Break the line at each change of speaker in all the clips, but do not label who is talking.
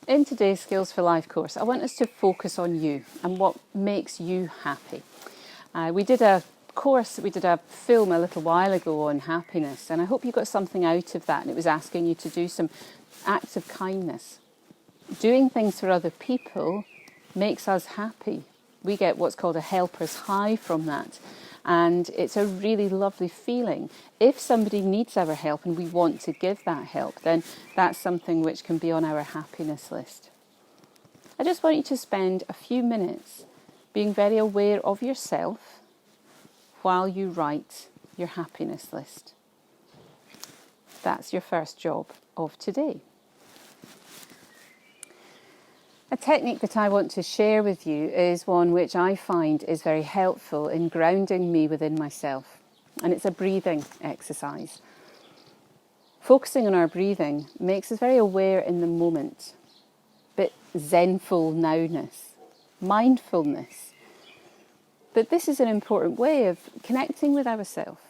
In today's Skills for Life course, I want us to focus on you and what makes you happy. We did a film a little while ago on happiness, and I hope you got something out of that, and it was asking you to do some acts of kindness. Doing things for other people makes us happy. We get what's called a helper's high from that. And it's a really lovely feeling. If somebody needs our help and we want to give that help, then that's something which can be on our happiness list. I just want you to spend a few minutes being very aware of yourself while you write your happiness list. That's your first job of today. A technique that I want to share with you is one which I find is very helpful in grounding me within myself, and it's a breathing exercise. Focusing on our breathing makes us very aware in the moment, a bit zenful nowness, mindfulness. But this is an important way of connecting with ourselves.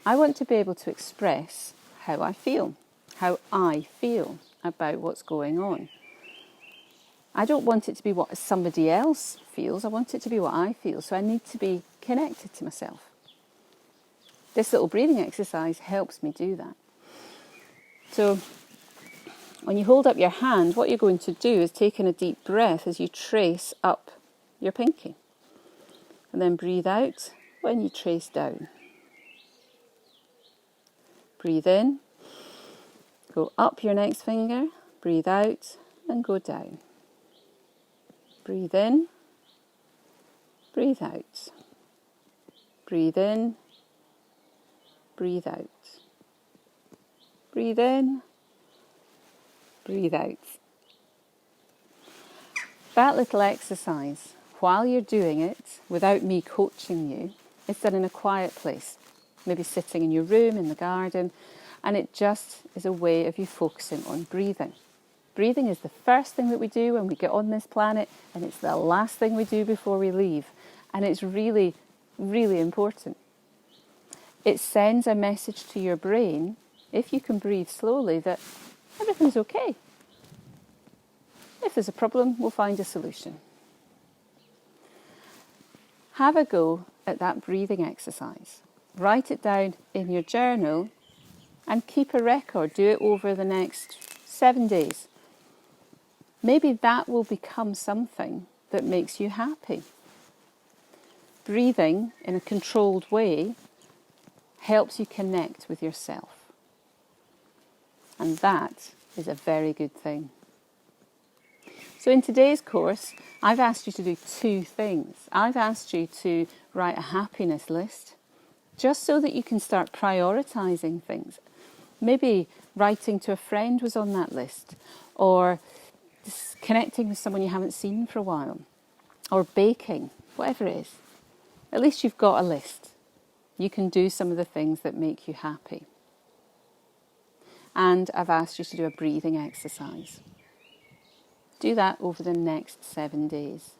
I want to be able to express how I feel about what's going on. I don't want it to be what somebody else feels. I want it to be what I feel. So I need to be connected to myself. This little breathing exercise helps me do that. So when you hold up your hand, what you're going to do is take in a deep breath as you trace up your pinky. And then breathe out when you trace down. Breathe in, go up your next finger, breathe out and go down. Breathe in, breathe out. Breathe in, breathe out. Breathe in, breathe out. That little exercise, while you're doing it, without me coaching you, is done in a quiet place. Maybe sitting in your room, in the garden, and it just is a way of you focusing on breathing. Breathing is the first thing that we do when we get on this planet, and it's the last thing we do before we leave. And it's really, really important. It sends a message to your brain, if you can breathe slowly, that everything's okay. If there's a problem, we'll find a solution. Have a go at that breathing exercise. Write it down in your journal and keep a record. Do it over the next 7 days. Maybe that will become something that makes you happy. Breathing in a controlled way helps you connect with yourself. And that is a very good thing. So in today's course, I've asked you to do 2 things. I've asked you to write a happiness list, just so that you can start prioritising things. Maybe writing to a friend was on that list, or connecting with someone you haven't seen for a while, or baking, whatever it is. At least you've got a list. You can do some of the things that make you happy. And I've asked you to do a breathing exercise. Do that over the next 7 days.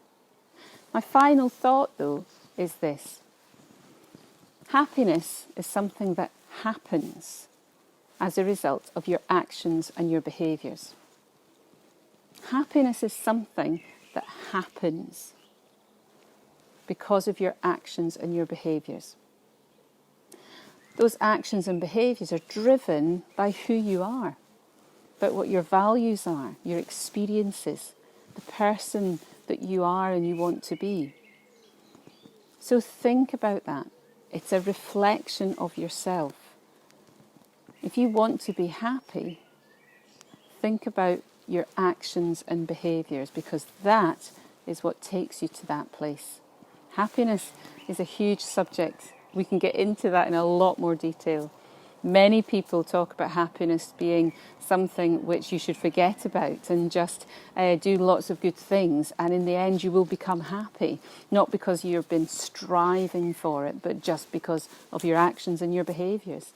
My final thought, though, is this. Happiness is something that happens as a result of your actions and your behaviours. Happiness is something that happens because of your actions and your behaviours. Those actions and behaviours are driven by who you are, but what your values are, your experiences, the person that you are and you want to be. So think about that. It's a reflection of yourself. If you want to be happy, think about your actions and behaviours, because that is what takes you to that place. Happiness is a huge subject. We can get into that in a lot more detail. Many people talk about happiness being something which you should forget about and just do lots of good things, and in the end you will become happy, not because you've been striving for it, but just because of your actions and your behaviours.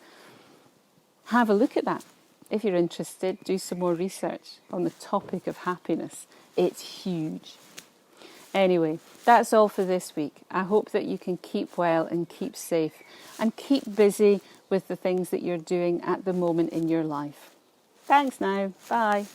Have a look at that. If you're interested, do some more research on the topic of happiness. It's huge. Anyway, that's all for this week. I hope that you can keep well and keep safe and keep busy with the things that you're doing at the moment in your life. Thanks now. Bye.